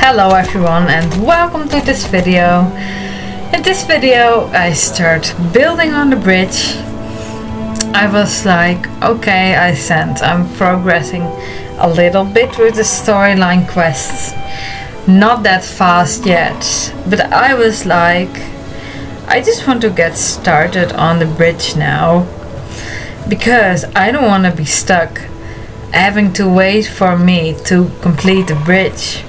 Hello everyone and welcome to this video. In this video I start building on the bridge. I was like, okay, I'm progressing a little bit with the storyline quests. Not that fast yet, but I was like, I just want to get started on the bridge now, because I don't want to be stuck having to wait for me to complete the bridge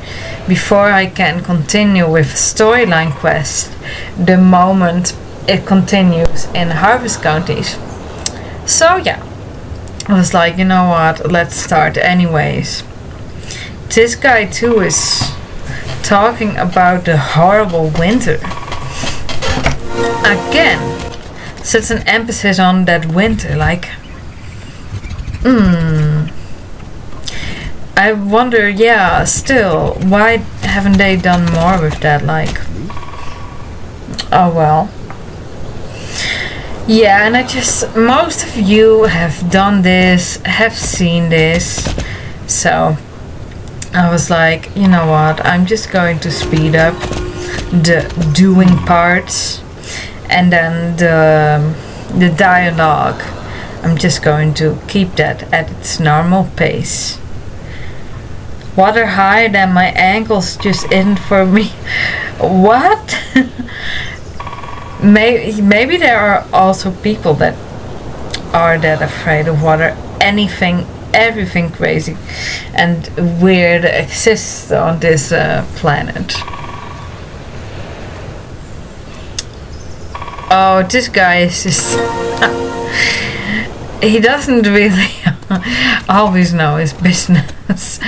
before I can continue with storyline quest the moment it continues in Harvest counties. So yeah, I was like, you know what, let's start anyways. This guy too is talking about the horrible winter. Again, sets an emphasis on that winter, like I wonder, yeah, still, why haven't they done more with that, like, oh well. Yeah, and most of you have done this, have seen this, so I was like, you know what, I'm just going to speed up the doing parts, and then the dialogue, I'm just going to keep that at its normal pace. Water higher than my ankles just isn't for me. What? Maybe there are also people that are that afraid of water. Everything crazy and weird exists on this planet. Oh, this guy is just he doesn't really always know his business.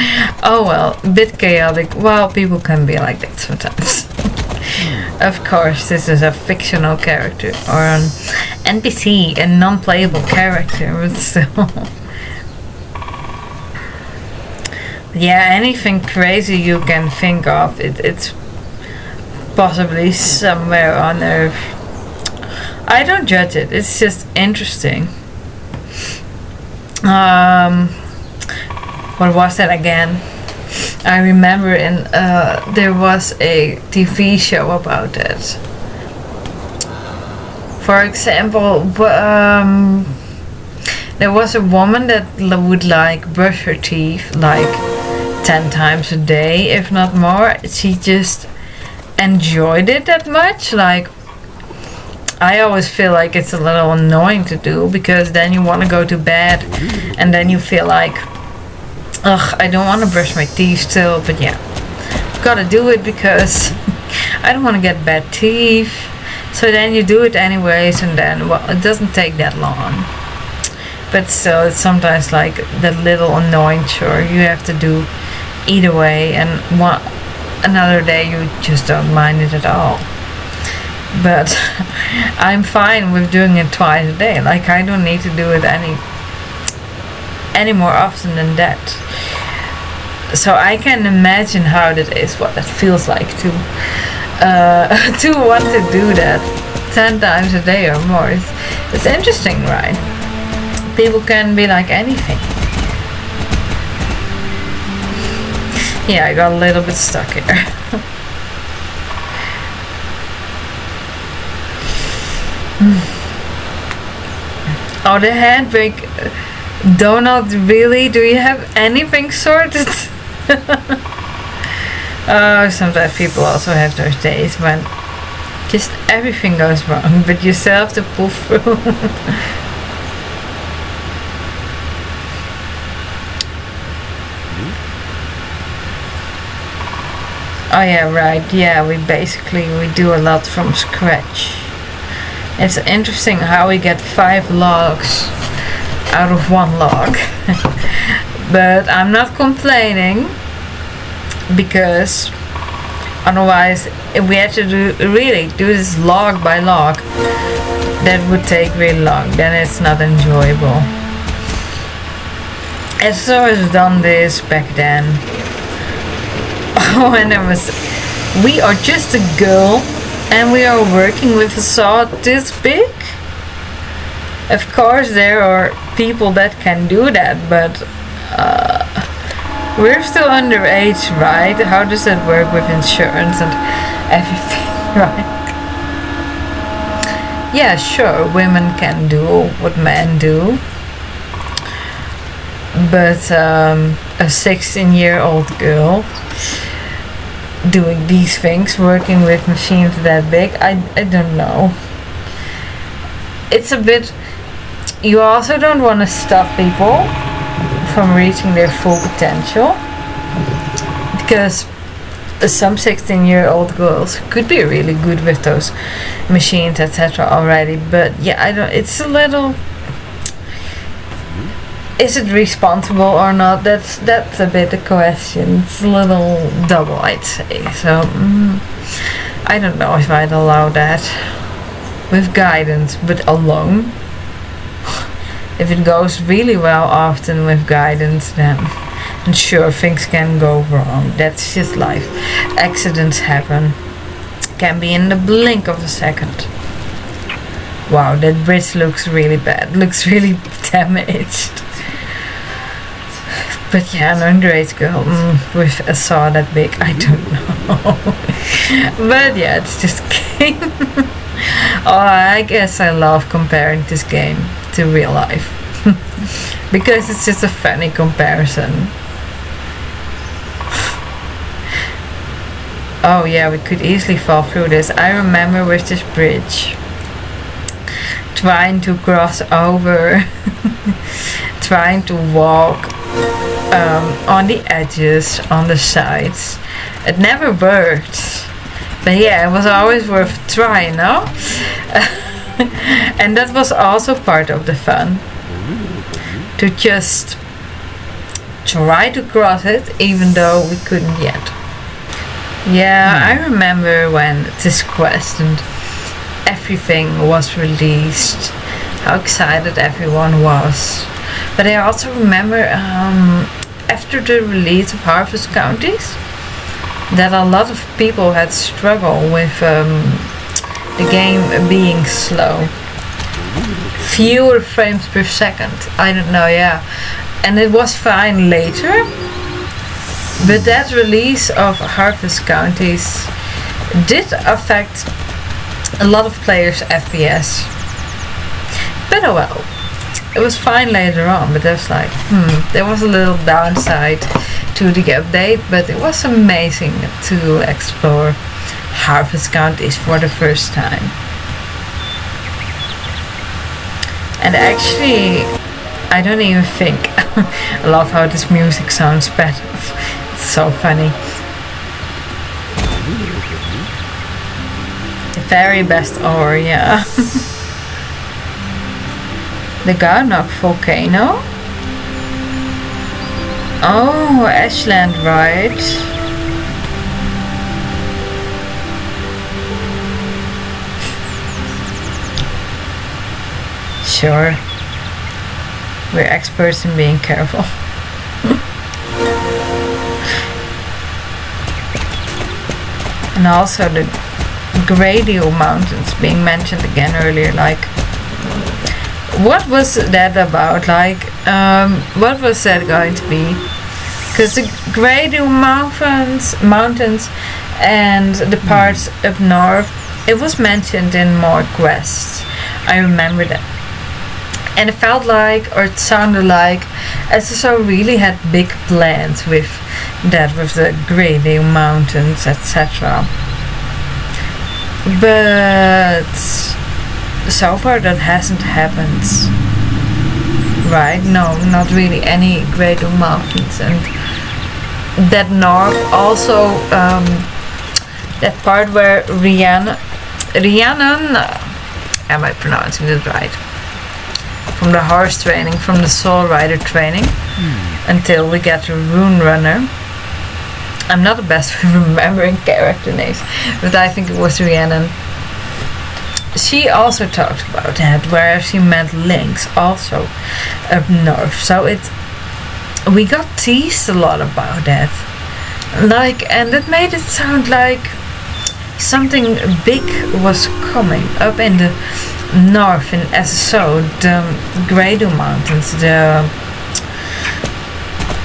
Oh well, a bit chaotic. Well, people can be like that sometimes. Of course, this is a fictional character or an NPC, a non-playable character, but still. Yeah, anything crazy you can think of, it's possibly somewhere on Earth. I don't judge it, it's just interesting. What was that again? I remember there was a TV show about it. For example, there was a woman that would like brush her teeth like 10 times a day, if not more. She just enjoyed it that much. Like, I always feel like it's a little annoying to do, because then you want to go to bed and then you feel like, ugh, I don't want to brush my teeth still, but yeah, gotta do it because I don't want to get bad teeth. So then you do it anyways, and then, well, it doesn't take that long. But still, it's sometimes like that little annoying chore you have to do either way, and another day you just don't mind it at all. But I'm fine with doing it twice a day. Like, I don't need to do it any more often than that. So I can imagine how that is, what it feels like to want to do that 10 times a day or more. It's interesting, right? People can be like anything. Yeah, I got a little bit stuck here. Oh, the handbrake. Donald, really? Do you have anything sorted? Oh, sometimes people also have those days when just everything goes wrong, but you still have to pull through. Oh yeah, right. Yeah, we do a lot from scratch. It's interesting how we get 5 logs out of 1 log. But I'm not complaining, because otherwise, if we had to do this log by log, that would take really long. Then it's not enjoyable. SSO has done this back then. Oh, and we are just a girl, and we are working with a saw this big. Of course, there are people that can do that, but We're still underage, right? How does that work with insurance and everything, right? Yeah, sure, women can do what men do. But a 16-year-old girl doing these things, working with machines that big, I don't know. It's a bit... You also don't want to stop people from reaching their full potential, because some 16-year-old girls could be really good with those machines, etc. already, but yeah, I don't... It's a little... Is it responsible or not? That's a bit the question. It's a little double, I'd say. So I don't know if I'd allow that with guidance, but alone. If it goes really well often with guidance, then and sure, things can go wrong. That's just life. Accidents happen. Can be in the blink of a second. Wow, that bridge looks really bad. Looks really damaged. But yeah, an underage girl with a saw that big, I don't know. But yeah, it's just a game. Oh, I guess I love comparing this game to real life. Because it's just a funny comparison. Oh yeah, we could easily fall through this. I remember with this bridge, trying to cross over, trying to walk on the edges, on the sides. It never worked, but yeah, it was always worth a try, no? And that was also part of the fun, to just try to cross it even though we couldn't yet. Yeah, I remember when this quest and everything was released, how excited everyone was. But I also remember after the release of Harvest Counties that a lot of people had struggled with the game being slow. Fewer frames per second. I don't know, yeah. And it was fine later. But that release of Harvest Counties did affect a lot of players' FPS. But oh well. It was fine later on, but there's like, there was a little downside to the update, but it was amazing to explore Harvest Counties for the first time. And actually, I don't even think, I love how this music sounds better. It's so funny. The very best ore, yeah. The Garnock volcano? Oh, Ashland, right? Sure. We're experts in being careful. And also the Gradio Mountains being mentioned again earlier, like, what was that about? Like, what was that going to be? Because the Gradio mountains and the parts up north, it was mentioned in more quests. I remember that. And it felt like, or it sounded like, SSO really had big plans with that, with the Gradio Mountains, etc. But so far that hasn't happened, right? No, not really any Gradio Mountains. And that north also, that part where Rhiannon, am I pronouncing it right? From the horse training, from the Soul Rider training, until we get to Rune Runner. I'm not the best with remembering character names, but I think it was Rhiannon. She also talked about that, where she met Lynx also up north. So we got teased a lot about that. Like, and it made it sound like something big was coming up in the north in SSO, the Gradio Mountains,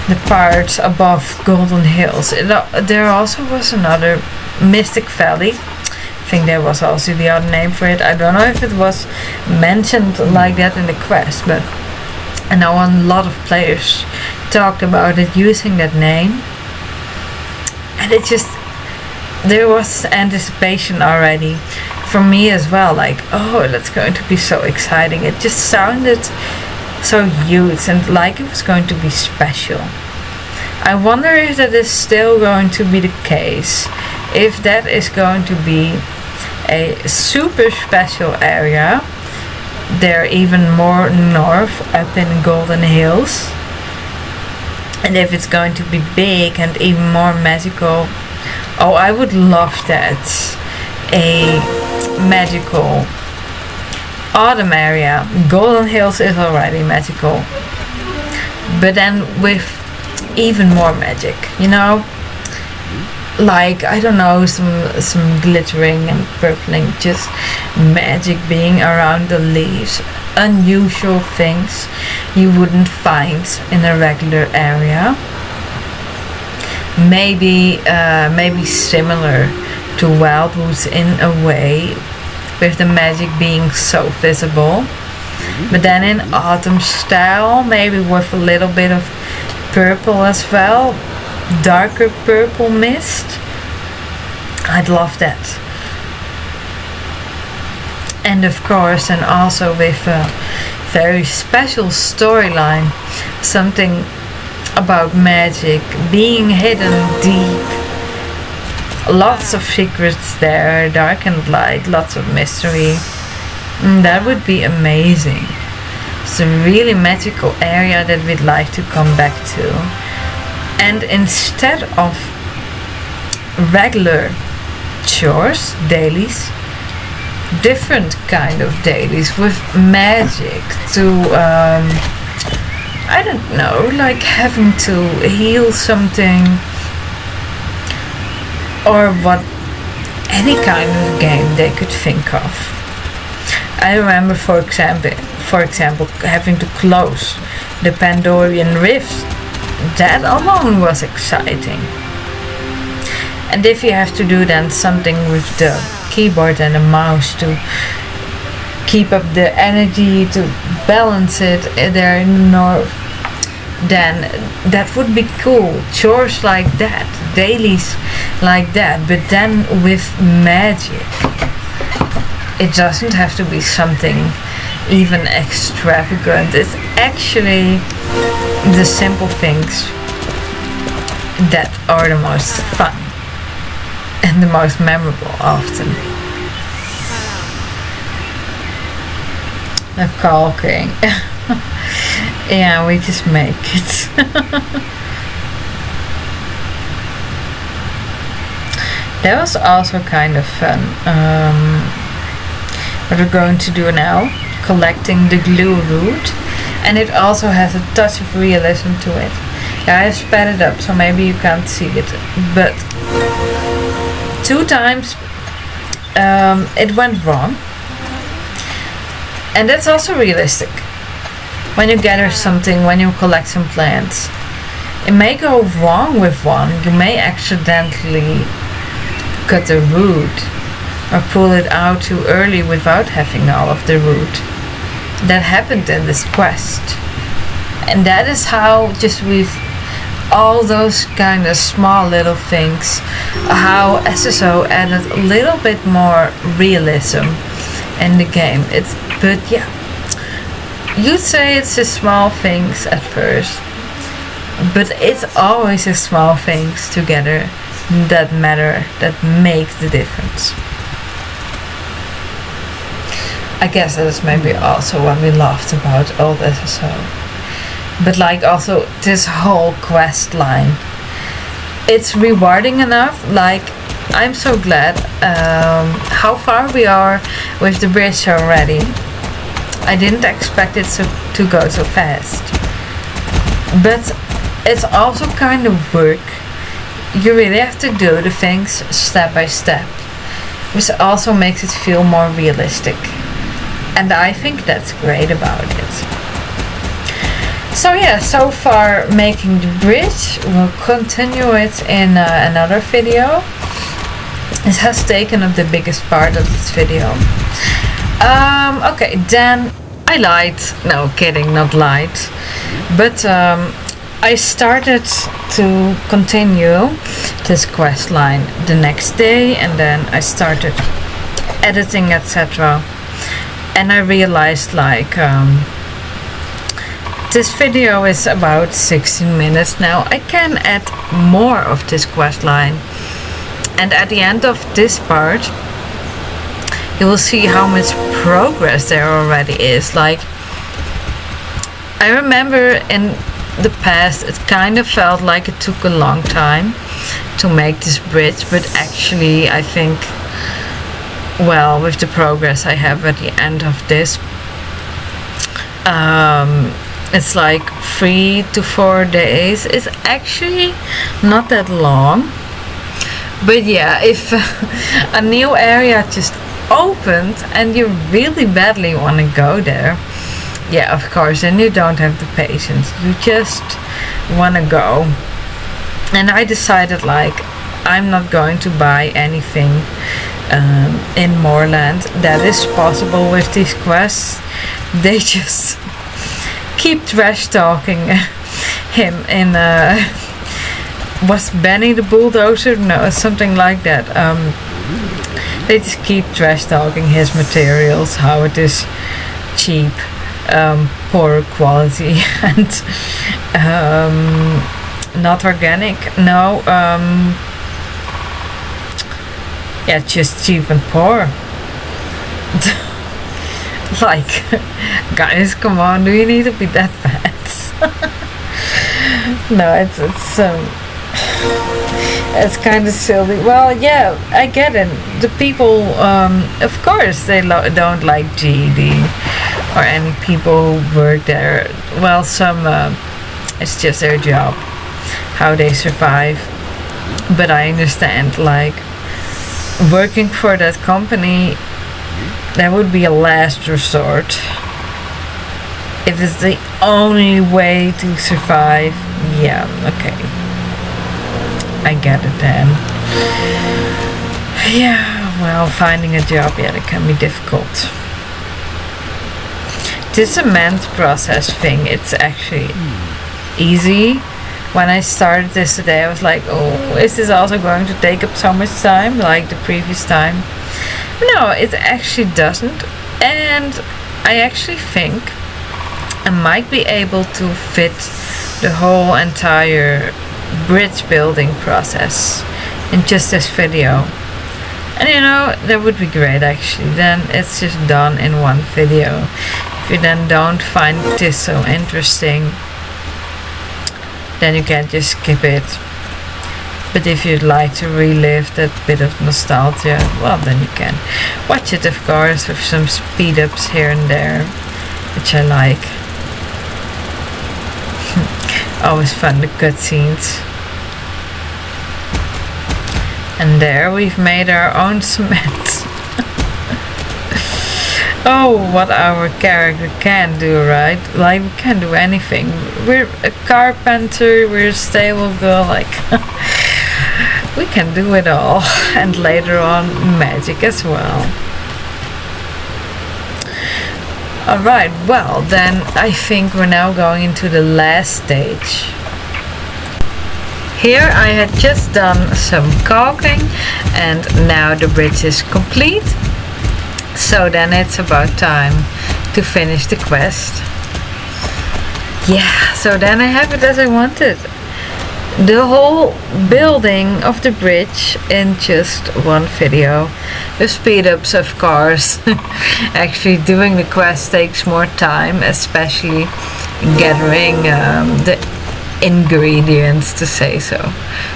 the part above Golden Hills. There also was another Mystic Valley. I think there was also the other name for it. I don't know if it was mentioned like that in the quest, but I know a lot of players talked about it using that name. And it just, there was anticipation already for me as well, like, oh, that's going to be so exciting. It just sounded so huge and like it was going to be special. I wonder if that is still going to be the case, if that is going to be a super special area there, even more north up in Golden Hills, and if it's going to be big and even more magical. Oh, I would love that. A magical autumn area. Golden Hills is already magical, but then with even more magic, you know, like, I don't know, some glittering and purpling, just magic being around the leaves, unusual things you wouldn't find in a regular area. Maybe similar to Wildwoods in a way, with the magic being so visible, but then in autumn style, maybe with a little bit of purple as well, darker purple mist. I'd love that. And of course, and also with a very special storyline, something about magic being hidden deep. Lots of secrets there, dark and light, lots of mystery. That would be amazing. It's a really magical area that we'd like to come back to. And instead of regular chores, dailies, different kind of dailies with magic to, I don't know, like having to heal something, or what, any kind of game they could think of. I remember, for example, having to close the Pandorian Rift. That alone was exciting. And if you have to do then something with the keyboard and the mouse to keep up the energy, to balance it there in the north, then that would be cool. Chores like that, dailies like that, but then with magic. It doesn't have to be something even extravagant. It's actually the simple things that are the most fun and the most memorable often. The caulking. Yeah, we just make it. That was also kind of fun. What we're going to do now, collecting the glue root, and it also has a touch of realism to it. Yeah, I sped it up so maybe you can't see it, but 2 times it went wrong, and that's also realistic. When you gather something, when you collect some plants, it may go wrong with one. You may accidentally cut the root or pull it out too early without having all of the root. That happened in this quest. And that is how, just with all those kind of small little things, how SSO added a little bit more realism in the game. But yeah, you'd say it's the small things at first, but it's always the small things together that matter, that make the difference. I guess that is maybe also what we loved about old SSO. But like also this whole quest line, it's rewarding enough. Like, I'm so glad how far we are with the bridge already. I didn't expect it to go so fast. But it's also kind of work. You really have to do the things step by step, which also makes it feel more realistic. And I think that's great about it. So yeah, so far making the bridge. We'll continue it in another video. It has taken up the biggest part of this video. Okay, then I lied. No, kidding, not lied. But I started to continue this quest line the next day, and then I started editing, etc. And I realized like this video is about 16 minutes now. I can add more of this quest line, and at the end of this part you will see how much progress there already is. Like, I remember in the past it kind of felt like it took a long time to make this bridge, but actually I think, well, with the progress I have at the end of this, it's like 3 to 4 days. It's actually not that long. But yeah, if a new area just opened and you really badly want to go there, yeah, of course, then you don't have the patience. You just want to go. And I decided like I'm not going to buy anything in Moorland. That is possible with these quests. They just keep trash talking him in was Benny the bulldozer? No, something like that. They just keep trash talking his materials, how it is cheap, poor quality, and not organic. No, yeah, just cheap and poor. Like, guys, come on, do you need to be that bad? No, it's kind of silly. Well, yeah, I get it. The people, of course, they don't like GED or any people who work there. Well, some, it's just their job, how they survive. But I understand, like, working for that company, that would be a last resort. If it's the only way to survive, yeah, okay. I get it then. Yeah, well, finding a job, yeah, that can be difficult. This cement process thing, it's actually easy. When I started this today, I was like, oh, is this also going to take up so much time like the previous time? No, it actually doesn't. And I actually think I might be able to fit the whole entire bridge building process in just this video. And you know, that would be great actually. Then it's just done in one video. If you then don't find this so interesting, then you can just skip it. But if you'd like to relive that bit of nostalgia, well, then you can watch it, of course, with some speed ups here and there, which I like. Always fun, the cutscenes. And there we've made our own cement. Oh, what our character can do, right? Like, we can do anything. We're a carpenter, we're a stable girl, like we can do it all. And later on, magic as well. Alright, well then I think we're now going into the last stage. Here I had just done some caulking and now the bridge is complete. So then it's about time to finish the quest. Yeah, so then I have it as I wanted. The whole building of the bridge in just one video. The speed ups, of course. Actually doing the quest takes more time, especially gathering the ingredients, to say so,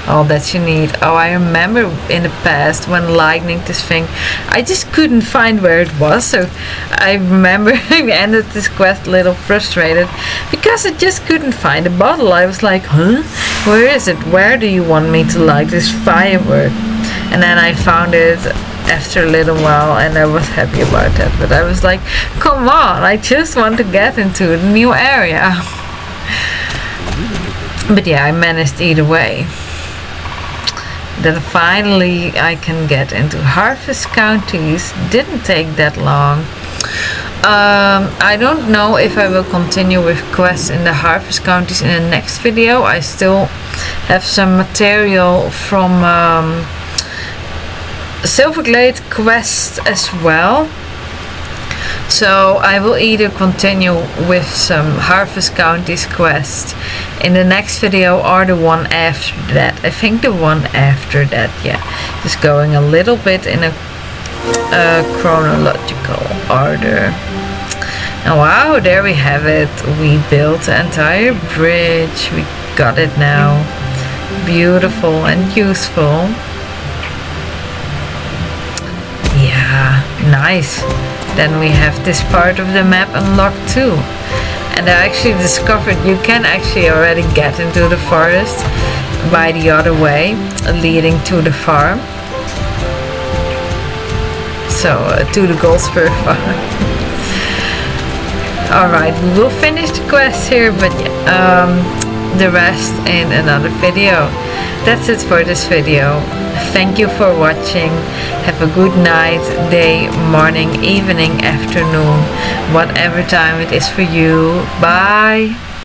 all that you need. Oh, I remember in the past when lightning this thing, I just couldn't find where it was. So I remember I ended this quest a little frustrated because I just couldn't find a bottle. I was like, huh, where is it? Where do you want me to light this firework? And then I found it after a little while and I was happy about that. But I was like, come on, I just want to get into a new area. But yeah, I managed either way. Then finally I can get into harvest counties. Didn't take that long. I don't know if I will continue with quests in the harvest counties in the next video. I still have some material from Silverglade quest as well. So I will either continue with some harvest counties quest in the next video or the one after that. I think the one after that, yeah. Just going a little bit in a chronological order. And wow, there we have it. We built the entire bridge. We got it now. Beautiful and useful. Yeah, nice. Then we have this part of the map unlocked too. And I actually discovered you can actually already get into the forest by the other way, leading to the farm. So, to the Goldspur farm. Alright, we will finish the quest here, but the rest in another video. That's it for this video. Thank you for watching. Have a good night, day, morning, evening, afternoon, whatever time it is for you. Bye.